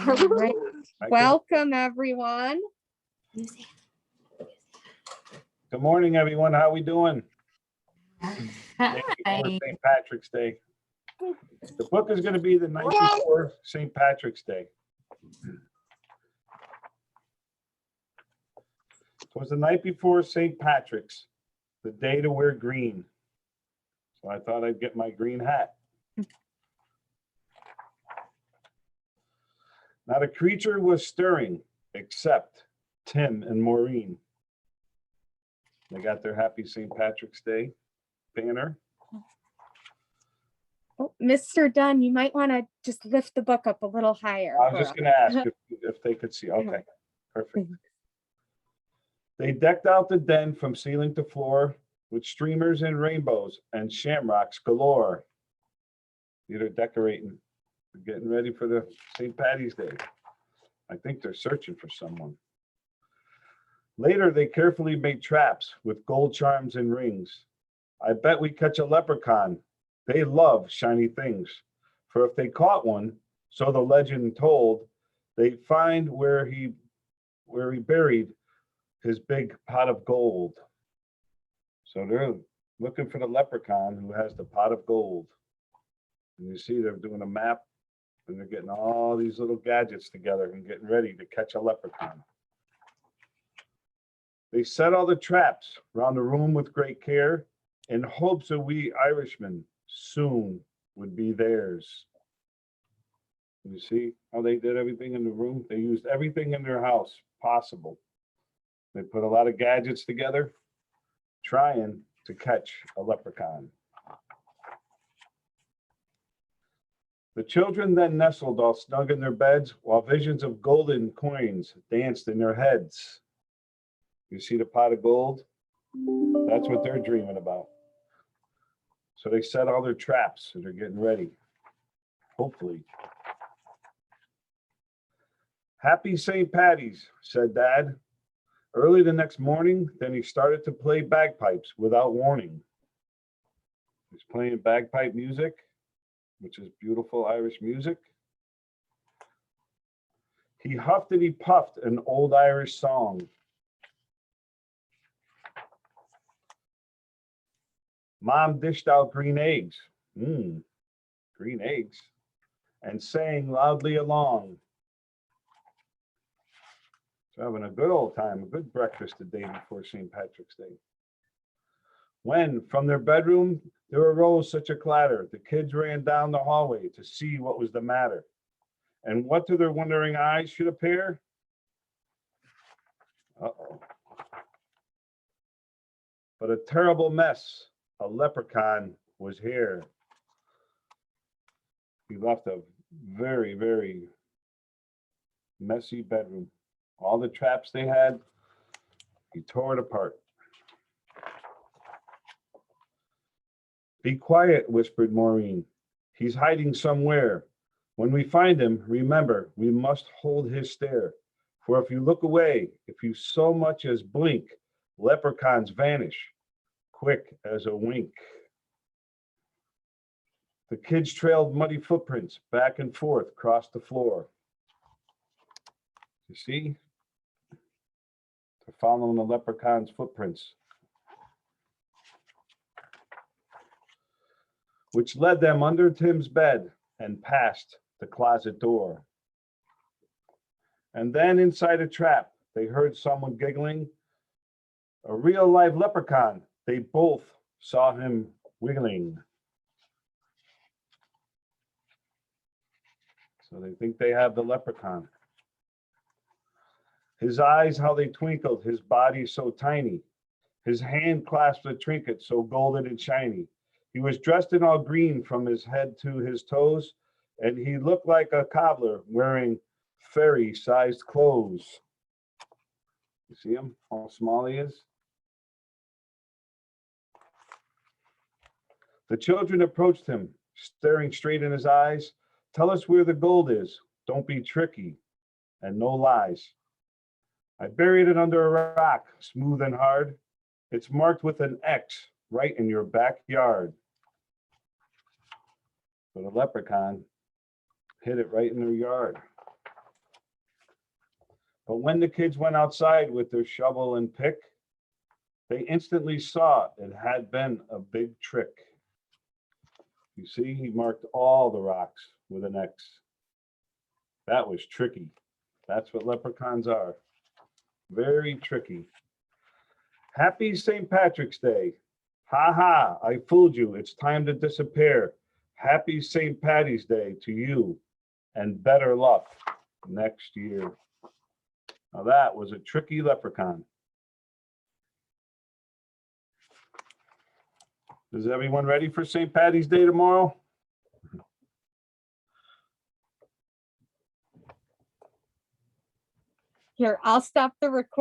All right. Welcome, everyone. Good morning, everyone. How we doing? Hi. St. Patrick's Day. The book is going to be the night before St. Patrick's Day. It was the night before St. Patrick's, the day to wear green. So I thought I'd get my green hat. Not a creature was stirring except Tim and Maureen. They got their happy St. Patrick's Day banner. Oh, Mr. Dunn, you might want to just lift the book up a little higher. I was just going to ask if they could see. Okay, perfect. They decked out the den from ceiling to floor with streamers and rainbows and shamrocks galore. They're decorating. They're getting ready for the St. Patty's Day. I think they're searching for someone. Later, they carefully made traps with gold charms and rings. I bet we catch a leprechaun. They love shiny things. For if they caught one, so the legend told, they'd find where he buried his big pot of gold. So they're looking for the leprechaun who has the pot of gold. And you see they're doing a map and they're getting all these little gadgets together and getting ready to catch a leprechaun. They set all the traps around the room with great care in hopes that we Irishmen soon would be theirs. You see how they did everything in the room? They used everything in their house possible. They put a lot of gadgets together, trying to catch a leprechaun. The children then nestled all snug in their beds while visions of golden coins danced in their heads. You see the pot of gold? That's what they're dreaming about. So they set all their traps and they're getting ready. Hopefully. Happy St. Patty's, said Dad. Early the next morning, then he started to play bagpipes without warning. He's playing bagpipe music, which is beautiful Irish music. He huffed and he puffed an old Irish song. Mom dished out green eggs, green eggs, and sang loudly along. So having a good old time, a good breakfast the day before St. Patrick's Day. When from their bedroom, there arose such a clatter, the kids ran down the hallway to see what was the matter. And what to their wondering eyes should appear? Uh-oh. But a terrible mess. A leprechaun was here. He left a very, very messy bedroom. All the traps they had, he tore it apart. Be quiet, whispered Maureen. He's hiding somewhere. When we find him, remember, we must hold his stare. For if you look away, if you so much as blink, leprechauns vanish, quick as a wink. The kids trailed muddy footprints back and forth across the floor. You see? They're following the leprechaun's footprints, which led them under Tim's bed and past the closet door. And then inside a trap, they heard someone giggling. A real live leprechaun. They both saw him wiggling. So they think they have the leprechaun. His eyes, how they twinkled, his body so tiny. His hand clasped a trinket so golden and shiny. He was dressed in all green from his head to his toes, and he looked like a cobbler wearing fairy-sized clothes. You see him, how small he is? The children approached him, staring straight in his eyes. Tell us where the gold is. Don't be tricky, and no lies. I buried it under a rock, smooth and hard. It's marked with an X right in your backyard. So the leprechaun hid it right in their yard. But when the kids went outside with their shovel and pick, they instantly saw it had been a big trick. You see, he marked all the rocks with an X. That was tricky. That's what leprechauns are. Very tricky. Happy St. Patrick's Day. Ha ha, I fooled you. It's time to disappear. Happy St. Patty's Day to you and better luck next year. Now that was a tricky leprechaun. Is everyone ready for St. Patty's Day tomorrow? Here, I'll stop the recording.